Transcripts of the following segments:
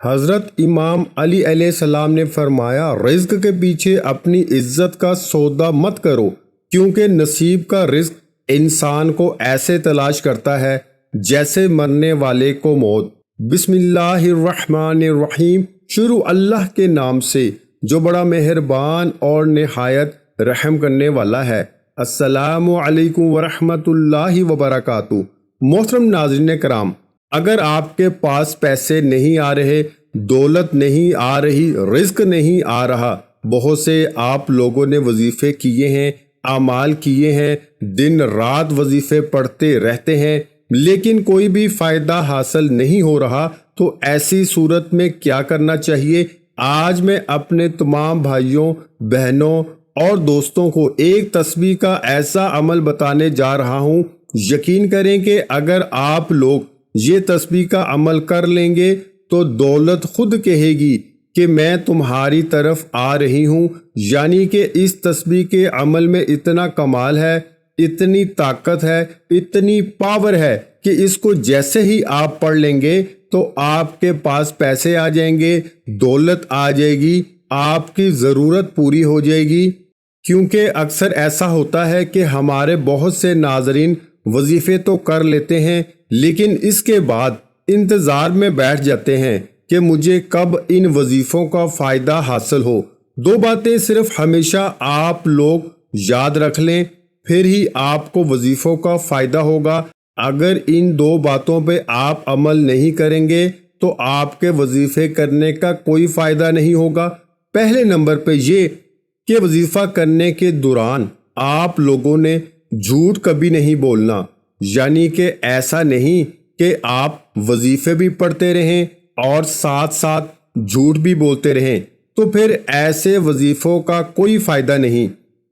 حضرت امام علی علیہ السلام نے فرمایا، رزق کے پیچھے اپنی عزت کا سودا مت کرو، کیونکہ نصیب کا رزق انسان کو ایسے تلاش کرتا ہے جیسے مرنے والے کو موت۔ بسم اللہ الرحمن الرحیم۔ شروع اللہ کے نام سے جو بڑا مہربان اور نہایت رحم کرنے والا ہے۔ السلام علیکم ورحمۃ اللہ وبرکاتہ۔ محترم ناظرین کرام، اگر آپ کے پاس پیسے نہیں آ رہے، دولت نہیں آ رہی، رزق نہیں آ رہا، بہت سے آپ لوگوں نے وظیفے کیے ہیں، اعمال کیے ہیں، دن رات وظیفے پڑھتے رہتے ہیں، لیکن کوئی بھی فائدہ حاصل نہیں ہو رہا، تو ایسی صورت میں کیا کرنا چاہیے؟ آج میں اپنے تمام بھائیوں، بہنوں اور دوستوں کو ایک تسبیح کا ایسا عمل بتانے جا رہا ہوں، یقین کریں کہ اگر آپ لوگ یہ تسبیح کا عمل کر لیں گے تو دولت خود کہے گی کہ میں تمہاری طرف آ رہی ہوں۔ یعنی کہ اس تسبیح کے عمل میں اتنا کمال ہے، اتنی طاقت ہے، اتنی پاور ہے کہ اس کو جیسے ہی آپ پڑھ لیں گے تو آپ کے پاس پیسے آ جائیں گے، دولت آ جائے گی، آپ کی ضرورت پوری ہو جائے گی۔ کیونکہ اکثر ایسا ہوتا ہے کہ ہمارے بہت سے ناظرین وظیفے تو کر لیتے ہیں، لیکن اس کے بعد انتظار میں بیٹھ جاتے ہیں کہ مجھے کب ان وظیفوں کا فائدہ حاصل ہو۔ دو باتیں صرف ہمیشہ آپ لوگ یاد رکھ لیں، پھر ہی آپ کو وظیفوں کا فائدہ ہوگا۔ اگر ان دو باتوں پہ آپ عمل نہیں کریں گے تو آپ کے وظیفے کرنے کا کوئی فائدہ نہیں ہوگا۔ پہلے نمبر پہ یہ کہ وظیفہ کرنے کے دوران آپ لوگوں نے جھوٹ کبھی نہیں بولنا، یعنی کہ ایسا نہیں کہ آپ وظیفے بھی پڑھتے رہیں اور ساتھ ساتھ جھوٹ بھی بولتے رہیں، تو پھر ایسے وظیفوں کا کوئی فائدہ نہیں۔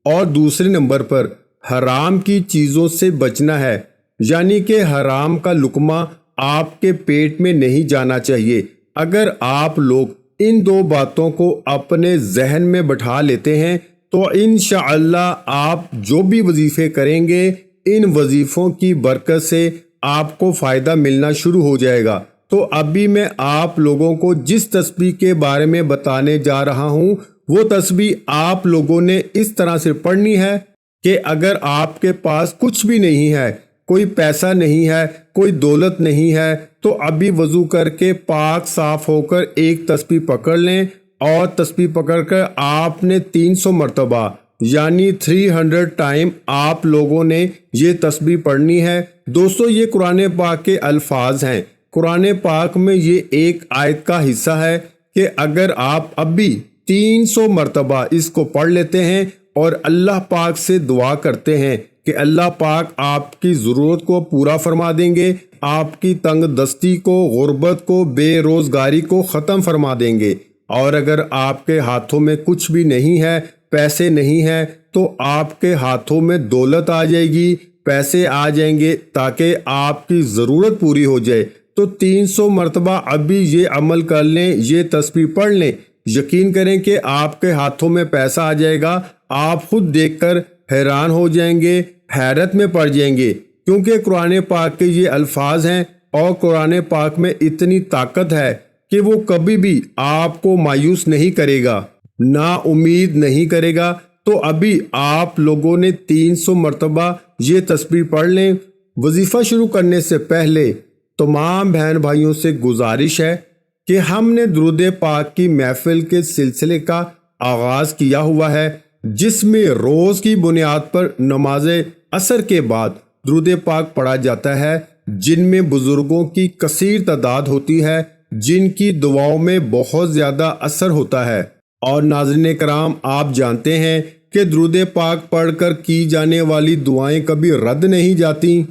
اور دوسرے نمبر پر حرام کی چیزوں سے بچنا ہے، یعنی کہ حرام کا لقمہ آپ کے پیٹ میں نہیں جانا چاہیے۔ اگر آپ لوگ ان دو باتوں کو اپنے ذہن میں بٹھا لیتے ہیں تو انشاءاللہ آپ جو بھی وظیفے کریں گے، ان وظیفوں کی برکت سے آپ کو فائدہ ملنا شروع ہو جائے گا۔ تو ابھی میں آپ لوگوں کو جس تسبیح کے بارے میں بتانے جا رہا ہوں، وہ تسبیح آپ لوگوں نے اس طرح سے پڑھنی ہے کہ اگر آپ کے پاس کچھ بھی نہیں ہے، کوئی پیسہ نہیں ہے، کوئی دولت نہیں ہے، تو ابھی وضو کر کے پاک صاف ہو کر ایک تسبیح پکڑ لیں، اور تسبیح پکڑ کر آپ نے 300 مرتبہ یعنی 300 ٹائم آپ لوگوں نے یہ تسبیح پڑھنی ہے۔ دوستو، یہ قرآن پاک کے الفاظ ہیں۔ قرآن پاک میں یہ ایک آیت کا حصہ ہے کہ اگر آپ ابھی 300 مرتبہ اس کو پڑھ لیتے ہیں اور اللہ پاک سے دعا کرتے ہیں کہ اللہ پاک آپ کی ضرورت کو پورا فرما دیں گے، آپ کی تنگ دستی کو، غربت کو، بے روزگاری کو ختم فرما دیں گے۔ اور اگر آپ کے ہاتھوں میں کچھ بھی نہیں ہے، پیسے نہیں ہیں، تو آپ کے ہاتھوں میں دولت آ جائے گی، پیسے آ جائیں گے تاکہ آپ کی ضرورت پوری ہو جائے۔ تو 300 مرتبہ ابھی یہ عمل کر لیں، یہ تسبیح پڑھ لیں، یقین کریں کہ آپ کے ہاتھوں میں پیسہ آ جائے گا۔ آپ خود دیکھ کر حیران ہو جائیں گے، حیرت میں پڑ جائیں گے، کیونکہ قرآن پاک کے یہ الفاظ ہیں، اور قرآن پاک میں اتنی طاقت ہے کہ وہ کبھی بھی آپ کو مایوس نہیں کرے گا، نا امید نہیں کرے گا۔ تو ابھی آپ لوگوں نے 300 مرتبہ یہ تسبیح پڑھ لیں۔ وظیفہ شروع کرنے سے پہلے تمام بہن بھائیوں سے گزارش ہے کہ ہم نے درود پاک کی محفل کے سلسلے کا آغاز کیا ہوا ہے، جس میں روز کی بنیاد پر نماز عصر کے بعد درود پاک پڑھا جاتا ہے، جن میں بزرگوں کی کثیر تعداد ہوتی ہے، جن کی دعاؤں میں بہت زیادہ اثر ہوتا ہے۔ اور ناظرین کرام، آپ جانتے ہیں کہ درود پاک پڑھ کر کی جانے والی دعائیں کبھی رد نہیں جاتی۔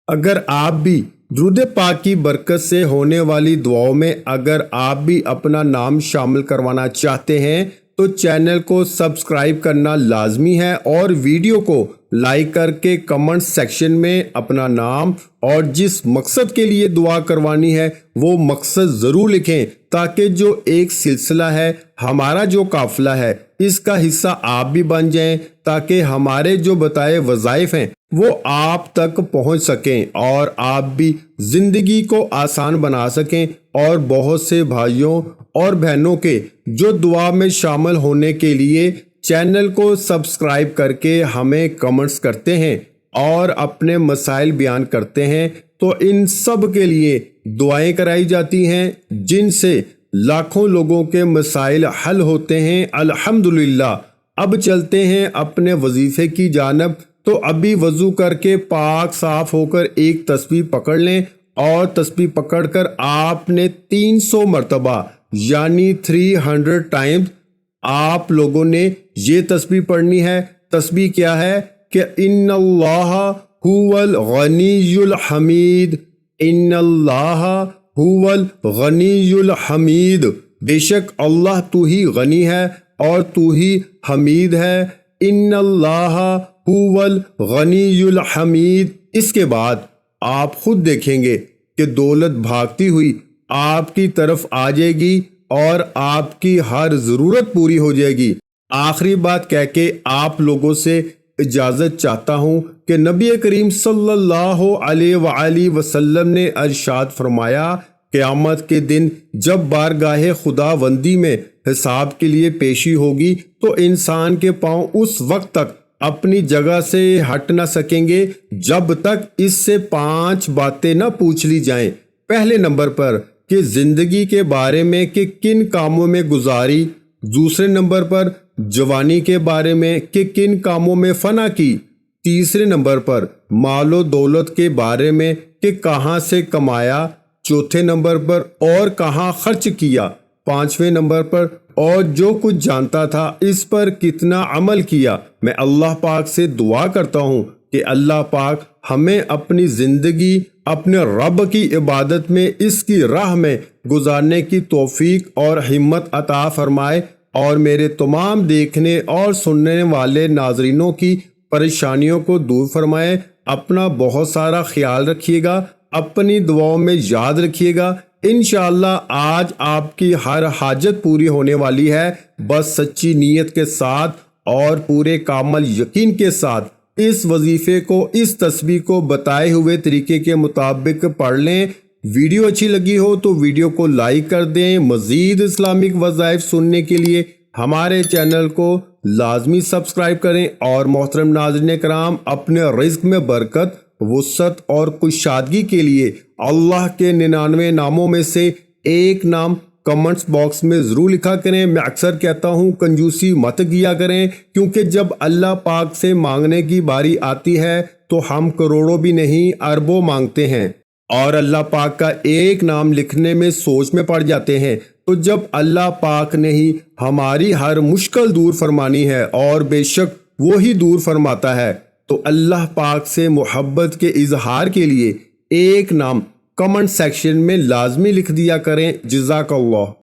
اگر آپ بھی درود پاک کی برکت سے ہونے والی دعاؤں میں اگر آپ بھی اپنا نام شامل کروانا چاہتے ہیں تو چینل کو سبسکرائب کرنا لازمی ہے، اور ویڈیو کو لائک کر کے کمنٹ سیکشن میں اپنا نام اور جس مقصد کے لیے دعا کروانی ہے وہ مقصد ضرور لکھیں، تاکہ جو ایک سلسلہ ہے، ہمارا جو قافلہ ہے، اس کا حصہ آپ بھی بن جائیں، تاکہ ہمارے جو بتائے وظائف ہیں وہ آپ تک پہنچ سکیں اور آپ بھی زندگی کو آسان بنا سکیں اور بہت سے بھائیوں اور بہنوں کے جو دعا میں شامل ہونے کے لیے چینل کو سبسکرائب کر کے ہمیں کمنٹس کرتے ہیں اور اپنے مسائل بیان کرتے ہیں، تو ان سب کے لیے دعائیں کرائی جاتی ہیں جن سے لاکھوں لوگوں کے مسائل حل ہوتے ہیں الحمدللہ۔ اب چلتے ہیں اپنے وظیفے کی جانب، تو ابھی وضو کر کے پاک صاف ہو کر ایک تسبیح پکڑ لیں اور تسبیح پکڑ کر آپ نے 300 مرتبہ یعنی 300 ٹائمز آپ لوگوں نے یہ تسبیح پڑھنی ہے۔ تسبیح کیا ہے کہ ان اللہ هو الغنی الحمید، ان اللہ هو الغنی الحمید، بے شک اللہ تو ہی غنی ہے اور تو ہی حمید ہے۔ ان اللہ هو الغنی الحمید۔ اس کے بعد آپ خود دیکھیں گے کہ دولت بھاگتی ہوئی آپ کی طرف آ جائے گی اور آپ کی ہر ضرورت پوری ہو جائے گی۔ آخری بات کہہ کے آپ لوگوں سے اجازت چاہتا ہوں کہ نبی کریم صلی اللہ علیہ وآلہ وسلم نے ارشاد فرمایا، قیامت کے دن جب بارگاہ خداوندی میں حساب کے لیے پیشی ہوگی تو انسان کے پاؤں اس وقت تک اپنی جگہ سے ہٹ نہ سکیں گے جب تک اس سے 5 باتیں نہ پوچھ لی جائیں۔ پہلے نمبر پر کہ زندگی کے بارے میں کہ کن کاموں میں گزاری، دوسرے نمبر پر جوانی کے بارے میں کہ کن کاموں میں فنا کی، تیسرے نمبر پر مال و دولت کے بارے میں کہ کہاں سے کمایا، چوتھے نمبر پر اور کہاں خرچ کیا، پانچویں نمبر پر اور جو کچھ جانتا تھا اس پر کتنا عمل کیا۔ میں اللہ پاک سے دعا کرتا ہوں کہ اللہ پاک ہمیں اپنی زندگی اپنے رب کی عبادت میں اس کی راہ میں گزارنے کی توفیق اور ہمت عطا فرمائے، اور میرے تمام دیکھنے اور سننے والے ناظرینوں کی پریشانیوں کو دور فرمائے۔ اپنا بہت سارا خیال رکھیے گا، اپنی دعاؤں میں یاد رکھیے گا۔ انشاءاللہ آج آپ کی ہر حاجت پوری ہونے والی ہے، بس سچی نیت کے ساتھ اور پورے کامل یقین کے ساتھ اس وظیفے کو، اس تسبیح کو بتائے ہوئے طریقے کے مطابق پڑھ لیں۔ ویڈیو اچھی لگی ہو تو ویڈیو کو لائک کر دیں۔ مزید اسلامک وظائف سننے کے لیے ہمارے چینل کو لازمی سبسکرائب کریں، اور محترم ناظرین کرام، اپنے رزق میں برکت، وسعت اور کشادگی کے لیے اللہ کے 99 ناموں میں سے ایک نام کمنٹس باکس میں ضرور لکھا کریں۔ میں اکثر کہتا ہوں کنجوسی مت کیا کریں، کیونکہ جب اللہ پاک سے مانگنے کی باری آتی ہے تو ہم کروڑوں بھی نہیں اربوں مانگتے ہیں، اور اللہ پاک کا ایک نام لکھنے میں سوچ میں پڑ جاتے ہیں۔ تو جب اللہ پاک نے ہی ہماری ہر مشکل دور فرمانی ہے، اور بے شک وہی دور فرماتا ہے، تو اللہ پاک سے محبت کے اظہار کے لیے ایک نام کمنٹ سیکشن میں لازمی لکھ دیا کریں۔ جزاک اللہ۔